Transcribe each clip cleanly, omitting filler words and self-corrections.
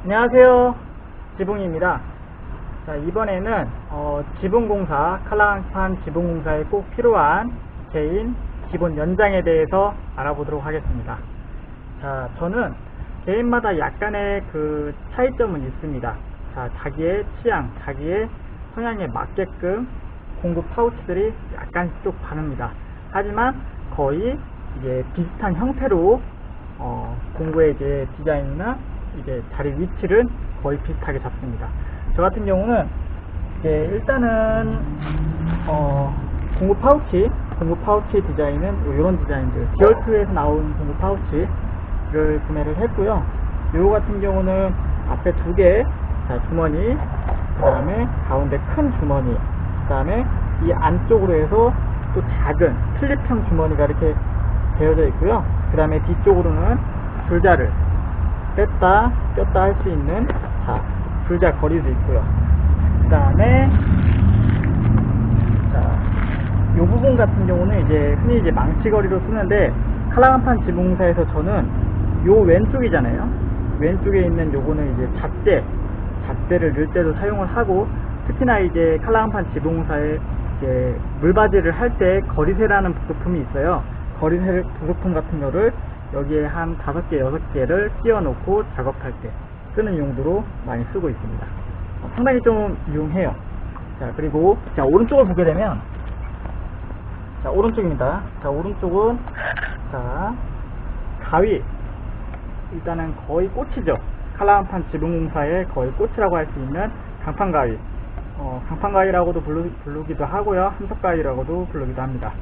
안녕하세요, 지붕입니다. 자, 이번에는 지붕공사, 칼라강판 지붕공사에 꼭 필요한 개인 기본 연장에 대해서 알아보도록 하겠습니다. 자, 저는 개인마다 약간의 그 차이점은 있습니다. 자, 자기의 취향, 자기의 성향에 맞게끔 공구 파우치들이 약간씩 쭉 바릅니다. 하지만 거의 이제 비슷한 형태로 공구의 이제 디자인이나 이제 자리 위치를 거의 비슷하게 잡습니다. 저 같은 경우는 이제 일단은 공구 파우치 디자인은 이런 디자인들, 디얼트에서 나온 공구 파우치를 구매를 했고요. 요거 같은 경우는 앞에 두 개 주머니, 그 다음에 가운데 큰 주머니, 그 다음에 이 안쪽으로 해서 또 작은 클립형 주머니가 이렇게 되어져 있고요. 그 다음에 뒤쪽으로는 줄자를 뺐다 꼈다 할 수 있는 줄자 거리도 있고요. 그 다음에 이 부분 같은 경우는 이제 흔히 이제 망치거리로 쓰는데, 칼라강판 지붕공사에서 저는 요 왼쪽이잖아요. 왼쪽에 있는 요거는 이제 잣대를 넣을 때도 사용을 하고, 특히나 이제 칼라강판 지붕공사에 이제 물바지를 할 때 거리세라는 부속품이 있어요. 거리세 부속품 같은 거를 여기에 한 5개, 6개를 끼워 놓고 작업할 때 쓰는 용도로 많이 쓰고 있습니다. 상당히 좀 유용해요. 자, 그리고 오른쪽을 보게 되면, 오른쪽입니다. 오른쪽은 가위, 일단은 거의 꽃이죠. 칼라강판 지붕공사의 거의 꽃이라고 할 수 있는 강판가위, 강판가위라고도 부르기도 하고요, 함석가위라고도 부르기도 합니다.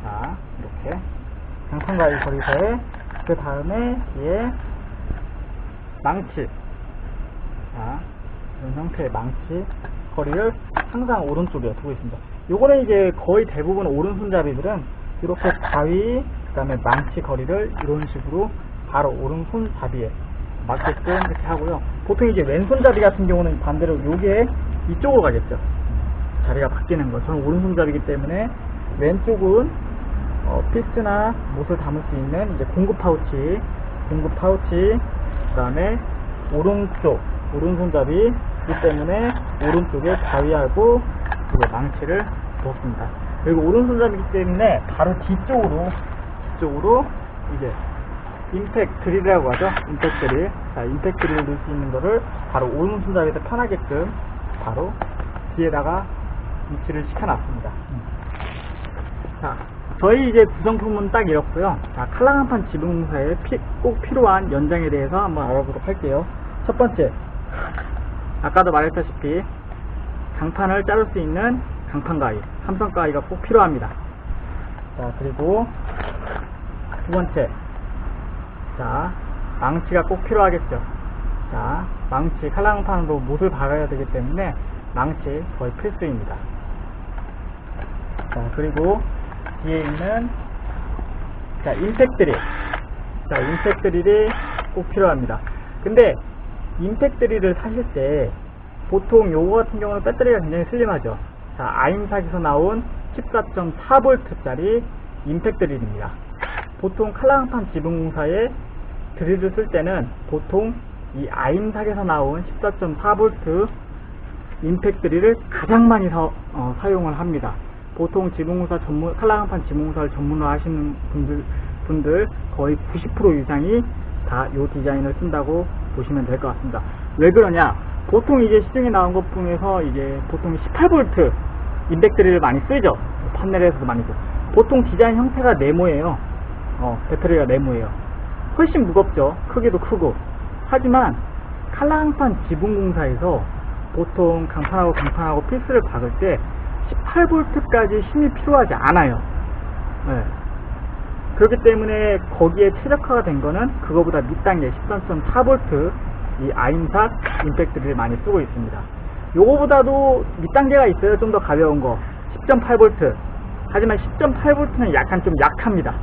자, 이렇게 강판가위 거리세, 그 다음에 뒤에 망치, 이런 형태의 망치 거리를 항상 오른쪽에 두고 있습니다. 요거는 이제 거의 대부분 오른손잡이들은 이렇게 가위, 그 다음에 망치 거리를 이런 식으로 바로 오른손잡이에 맞게끔 이렇게 하고요. 보통 이제 왼손잡이 같은 경우는 반대로 요게 이쪽으로 가겠죠. 자리가 바뀌는 거. 저는 오른손잡이기 때문에 왼쪽은 피스나 못을 담을 수 있는 이제 공구 파우치, 그 다음에 오른손잡이이기 때문에 오른쪽에 가위하고 이제 망치를 두었습니다. 그리고 오른손잡이기 때문에 바로 뒤쪽으로 이제 임팩 드릴이라고 하죠. 임팩 드릴. 임팩 드릴을 넣을 수 있는 거를 바로 오른손잡이에서 편하게끔 바로 뒤에다가 위치를 시켜놨습니다. 자, 저희 이제 구성품은 딱 이렇고요. 자, 칼라강판 지붕공사에 꼭 필요한 연장에 대해서 한번 알아보도록 할게요. 첫 번째, 아까도 말했다시피 강판을 자를 수 있는 강판가위, 삼성가위가 꼭 필요합니다. 자, 그리고 두 번째, 망치가 꼭 필요하겠죠. 자, 망치, 칼라강판으로 못을 박아야 되기 때문에 망치 거의 필수입니다. 자, 그리고 뒤에 있는 임팩 드릴, 임팩 드릴이 꼭 필요합니다. 근데 임팩 드릴을 사실 때 보통 요거 같은 경우는 배터리가 굉장히 슬림하죠. 자, 아임삭에서 나온 14.4V짜리 임팩 드릴입니다. 보통 칼라강판 지붕공사에 드릴을 쓸 때는 보통 이 아임삭에서 나온 14.4V 임팩 드릴을 가장 많이 사용을 합니다. 보통 칼라강판 지붕공사를 전문으로 하시는 분들 거의 90% 이상이 다 이 디자인을 쓴다고 보시면 될 것 같습니다. 왜 그러냐? 보통 이제 시중에 나온 것 중에서 이제 보통 18V 임팩 드릴을 많이 쓰죠. 판넬에서도 많이 쓰죠. 보통 디자인 형태가 네모예요. 배터리가 네모예요. 훨씬 무겁죠. 크기도 크고. 하지만 칼라강판 지붕공사에서 보통 강판하고 필스를 박을 때 18V까지 힘이 필요하지 않아요. 네. 그렇기 때문에 거기에 최적화가 된 거는 그거보다 밑단계 13.4V 이 아임삭 임팩 드릴을 많이 쓰고 있습니다. 요거보다도 밑단계가 있어요. 좀 더 가벼운 거 10.8V. 하지만 10.8V는 약간 좀 약합니다.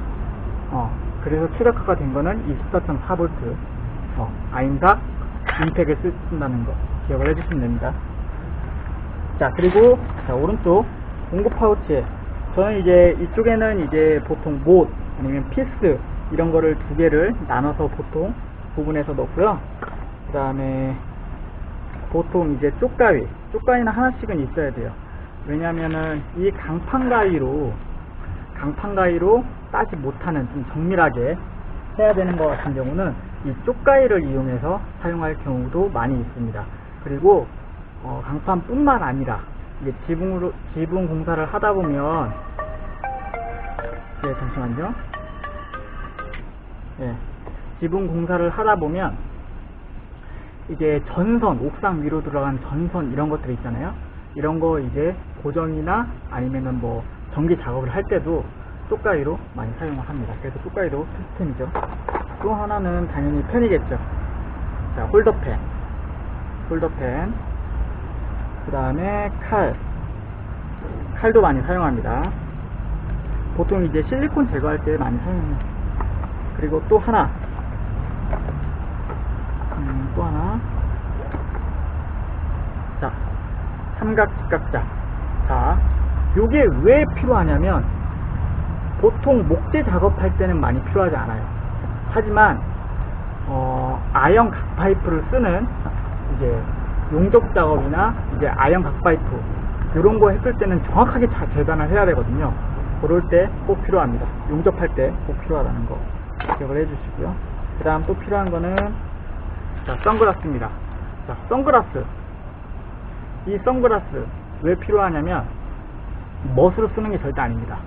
그래서 최적화가 된 거는 이 14.4V 아임삭 임팩을 쓴다는 거 기억을 해주시면 됩니다. 자, 그리고 오른쪽 공구 파우치, 저는 이제 이쪽에는 이제 보통 못 아니면 피스 이런 거를 두 개를 나눠서 보통 부분에서 넣고요. 그 다음에 보통 이제 쪽가위는 하나씩은 있어야 돼요. 왜냐면은 이 강판가위로 따지 못하는 좀 정밀하게 해야 되는 것 같은 경우는 이 쪽가위를 이용해서 사용할 경우도 많이 있습니다. 그리고 강판뿐만 아니라 이게 지붕 공사를 하다 보면 잠시만요. 지붕 공사를 하다 보면 이게 전선, 옥상 위로 들어간 전선 이런 것들 있잖아요. 이런 거 이제 고정이나 아니면은 뭐 전기 작업을 할 때도 쪽가위로 많이 사용을 합니다. 그래서 쪽가위도 시스템이죠. 또 하나는 당연히 펜이겠죠. 자, 홀더펜. 그 다음에 칼도 많이 사용합니다. 보통 이제 실리콘 제거할 때 많이 사용해요. 그리고 또 하나. 자, 삼각 직각자. 자, 요게 왜 필요하냐면 보통 목재 작업할 때는 많이 필요하지 않아요. 하지만 아연 각파이프를 쓰는 이제 용접 작업이나 이제 아연 각파이프 이런 거 했을 때는 정확하게 재단을 해야 되거든요. 그럴 때 꼭 필요합니다. 용접할 때 꼭 필요하다는 거 기억을 해주시고요. 그 다음 또 필요한 거는 자, 선글라스입니다. 자, 이 선글라스 왜 필요하냐면 멋으로 쓰는 게 절대 아닙니다.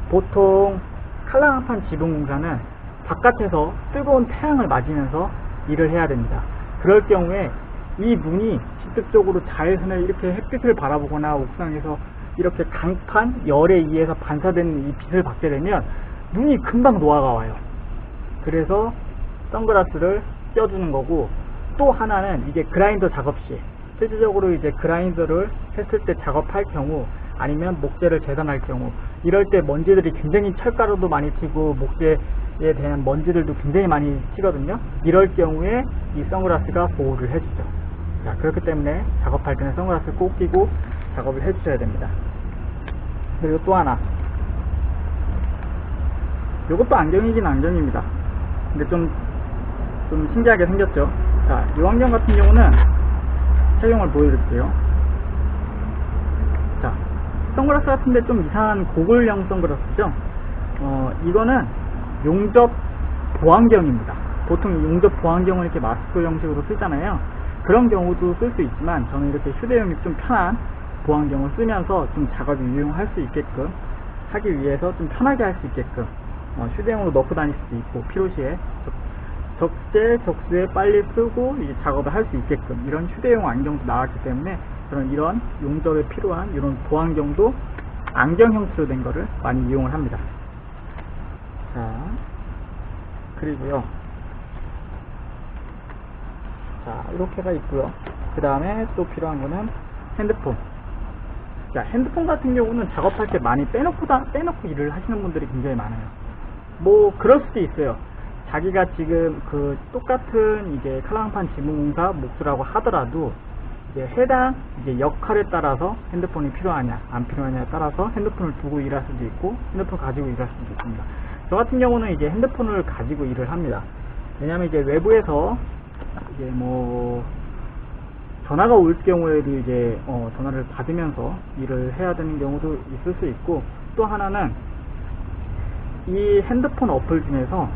보통 칼랑판 지붕 공사는 바깥에서 뜨거운 태양을 맞으면서 일을 해야 됩니다. 그럴 경우에 이 눈이 직접적으로 자외선을 이렇게 햇빛을 바라보거나 옥상에서 이렇게 강판 열에 의해서 반사되는 이 빛을 받게 되면 눈이 금방 노화가 와요. 그래서 선글라스를 껴주는 거고, 또 하나는 이게 그라인더 작업 시 실질적으로 이제 그라인더를 했을 때 작업할 경우 아니면 목재를 재단할 경우 이럴 때 먼지들이 굉장히 철가루도 많이 튀고 목재에 대한 먼지들도 굉장히 많이 튀거든요. 이럴 경우에 이 선글라스가 보호를 해주죠. 자, 그렇기 때문에 작업할 때는 선글라스를 꼭 끼고 작업을 해주셔야 됩니다. 그리고 또 하나, 이것도 안경이긴 안경입니다. 근데 좀 신기하게 생겼죠. 자, 이 안경 같은 경우는 착용을 보여드릴게요. 자, 선글라스 같은데 좀 이상한 고글형 선글라스죠. 이거는 용접 보안경입니다. 보통 용접 보안경을 이렇게 마스크 형식으로 쓰잖아요. 그런 경우도 쓸 수 있지만 저는 이렇게 휴대용이 좀 편한 보안경을 쓰면서 좀 작업이 유용할 수 있게끔 하기 위해서 좀 편하게 할 수 있게끔 휴대용으로 넣고 다닐 수도 있고 필요시에 적재적소에 빨리 쓰고 이제 작업을 할 수 있게끔 이런 휴대용 안경도 나왔기 때문에 저는 이런 용접에 필요한 이런 보안경도 안경 형태로 된 거를 많이 이용을 합니다. 자, 그리고요. 자, 이렇게가 있고요. 그 다음에 또 필요한 거는 핸드폰. 자, 핸드폰 같은 경우는 작업할 때 많이 빼놓고 일을 하시는 분들이 굉장히 많아요. 뭐 그럴 수도 있어요. 자기가 지금 그 똑같은 이제 칼랑판 지붕공사 몫이라고 하더라도 이제 해당 이제 역할에 따라서 핸드폰이 필요하냐 안 필요하냐에 따라서 핸드폰을 두고 일할 수도 있고 핸드폰 가지고 일할 수도 있습니다. 저 같은 경우는 이제 핸드폰을 가지고 일을 합니다. 왜냐하면 이제 외부에서 이제 뭐 전화가 올 경우에도 이제 전화를 받으면서 일을 해야 되는 경우도 있을 수 있고, 또 하나는 이 핸드폰 어플 중에서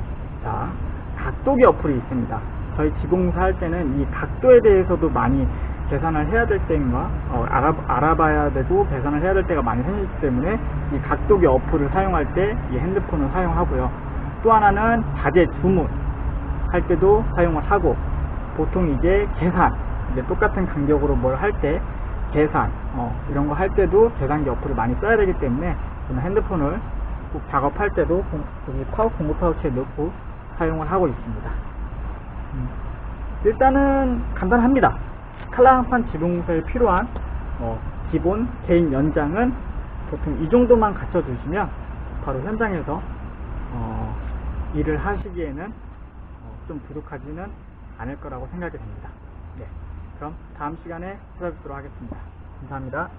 자, 각도기 어플이 있습니다. 저희 지공사 할 때는 이 각도에 대해서도 많이 계산을 해야 될 때인가 알아봐야 되고 계산을 해야 될 때가 많이 생기기 때문에 이 각도기 어플을 사용할 때 이 핸드폰을 사용하고요. 또 하나는 자재 주문 할 때도 사용을 하고, 보통 이제 계산 이제 똑같은 간격으로 뭘 할 때 계산 이런 거 할 때도 계산기 어플을 많이 써야 되기 때문에 저는 핸드폰을 꼭 작업할 때도 여기 공구 파우치에 넣고 사용을 하고 있습니다. 일단은 간단합니다. 칼랑판 지붕공사에 필요한 기본 개인 연장은 보통 이 정도만 갖춰주시면 바로 현장에서 일을 하시기에는 좀 부족하지는 않을 거라고 생각이 됩니다. 네, 그럼 다음 시간에 찾아뵙도록 하겠습니다. 감사합니다.